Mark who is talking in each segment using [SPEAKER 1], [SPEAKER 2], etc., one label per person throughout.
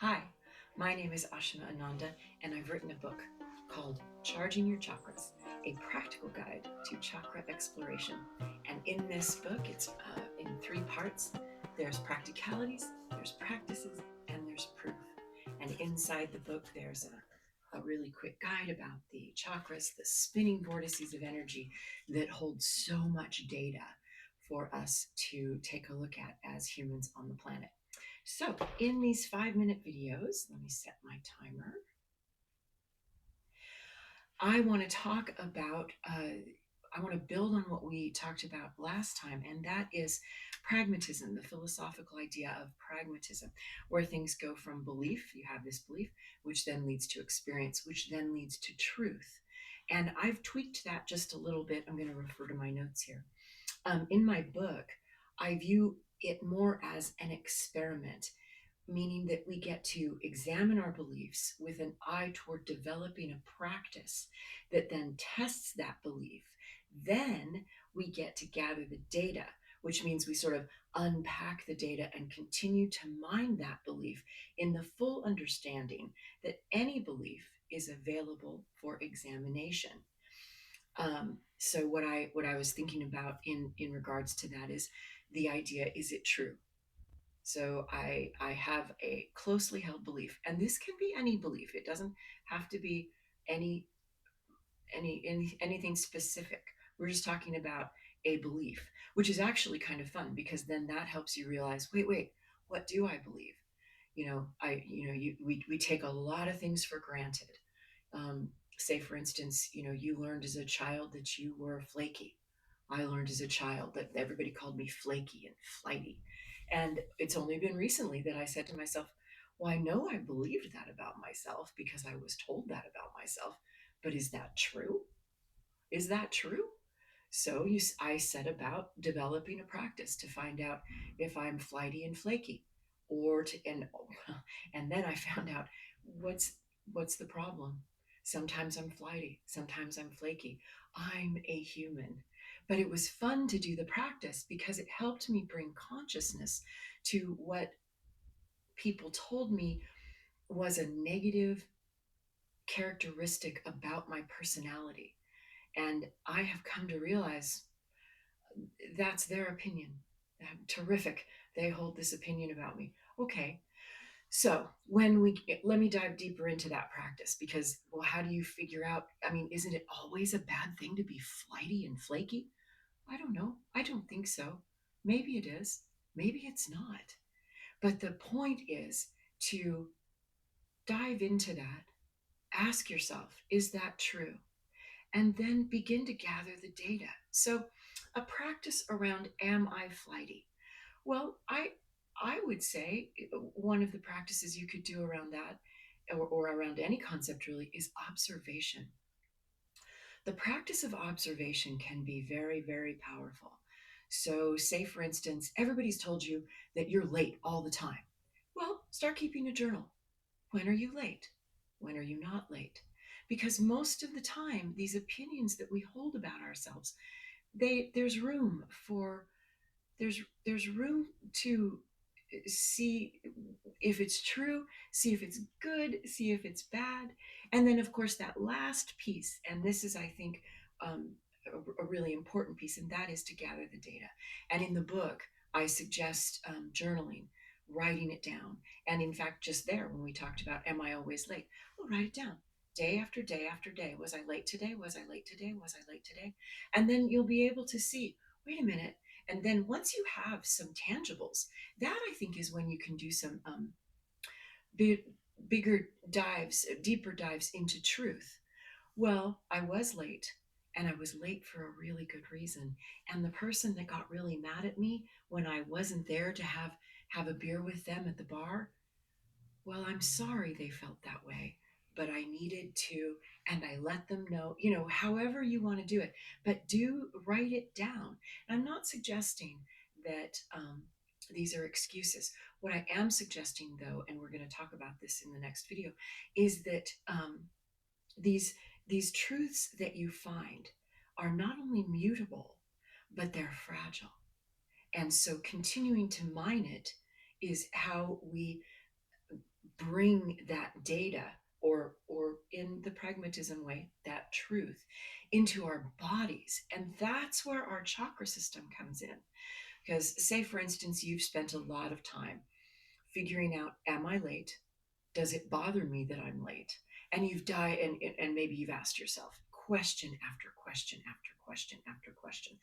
[SPEAKER 1] Hi, my name is Ashima Ananda, and I've written a book called Charging Your Chakras, a practical guide to chakra exploration. And in this book, it's in three parts. There's practicalities, there's practices, and there's proof. And inside the book, there's a really quick guide about the chakras, the spinning vortices of energy that hold so much data for us to take a look at as humans on the planet. So in these 5-minute videos, let me set my timer. I want to talk about, I want to build on what we talked about last time, and that is pragmatism, the philosophical idea of pragmatism, where things go from belief, you have this belief, which then leads to experience, which then leads to truth. And I've tweaked that just a little bit. I'm going to refer to my notes here. In my book, I view it more as an experiment, meaning that we get to examine our beliefs with an eye toward developing a practice that then tests that belief. Then we get to gather the data, which means we sort of unpack the data and continue to mine that belief in the full understanding that any belief is available for examination. So what I was thinking about in regards to that is the idea: is it true? So I have a closely held belief, and this can be any belief. It doesn't have to be any anything specific. We're just talking about a belief, which is actually kind of fun because then that helps you realize, wait, what do I believe? We take a lot of things for granted. Um, Say, for instance, you learned as a child that you were flaky. I learned as a child that everybody called me flaky and flighty. And it's only been recently that I said to myself, well, I know I believed that about myself because I was told that about myself, but is that true? Is that true? So I set about developing a practice to find out if I'm flighty and flaky, and then I found out what's what's the problem. Sometimes I'm flighty, sometimes I'm flaky. I'm a human. But it was fun to do the practice because it helped me bring consciousness to what people told me was a negative characteristic about my personality. And I have come to realize that's their opinion. Terrific. They hold this opinion about me. Okay. So let me dive deeper into that practice because, well, how do you figure out? I mean, isn't it always a bad thing to be flighty and flaky? I don't know. I don't think so. Maybe it is. Maybe it's not. But the point is to dive into that. Ask yourself, is that true? And then begin to gather the data. So, a practice around am I flighty? Well, I would say one of the practices you could do around that or around any concept really is observation. The practice of observation can be very, very powerful. So, say for instance, everybody's told you that you're late all the time. Well, start keeping a journal. When are you late? When are you not late? Because most of the time, these opinions that we hold about ourselves, there's room for there's room to see if it's true, see if it's good, see if it's bad, and then of course that last piece, and this is, I think, a really important piece, and that is to gather the data. And in the book, I suggest journaling, writing it down, and in fact, just there when we talked about am I always late? Well, write it down. Day after day after day. Was I late today? Was I late today? Was I late today? And then you'll be able to see, wait a minute, and then once you have some tangibles, that I think is when you can do some big, bigger dives, deeper dives into truth. Well, I was late, and I was late for a really good reason. And the person that got really mad at me when I wasn't there to have a beer with them at the bar, well, I'm sorry they felt that way, but I needed to, and I let them know, however you want to do it, but do write it down. And I'm not suggesting that these are excuses. What I am suggesting, though, and we're going to talk about this in the next video, is that these these truths that you find are not only mutable, but they're fragile. And so continuing to mine it is how we bring that data, or in the pragmatism way, that truth into our bodies. And that's where our chakra system comes in. Because, say, for instance, you've spent a lot of time figuring out, am I late? Does it bother me that I'm late? And you've died, and maybe you've asked yourself question after question after question after question.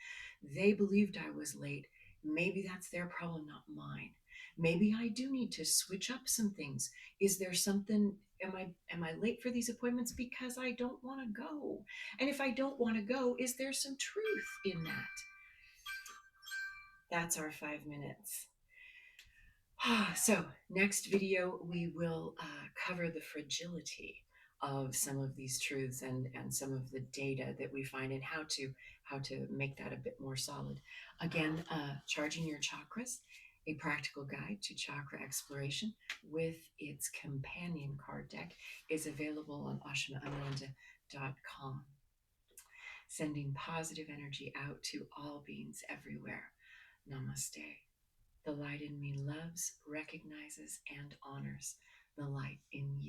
[SPEAKER 1] They believed I was late. Maybe that's their problem, not mine. Maybe I do need to switch up some things. Is there something? Am I late for these appointments because I don't want to go? And if I don't want to go, is there some truth in that? That's our 5 minutes. So next video, we will cover the fragility of some of these truths, and some of the data that we find, and how to make that a bit more solid. Again, Charging Your Chakras, a practical guide to chakra exploration with its companion card deck, is available on ashimaananda.com. Sending positive energy out to all beings everywhere. Namaste. The light in me loves, recognizes, and honors the light in you.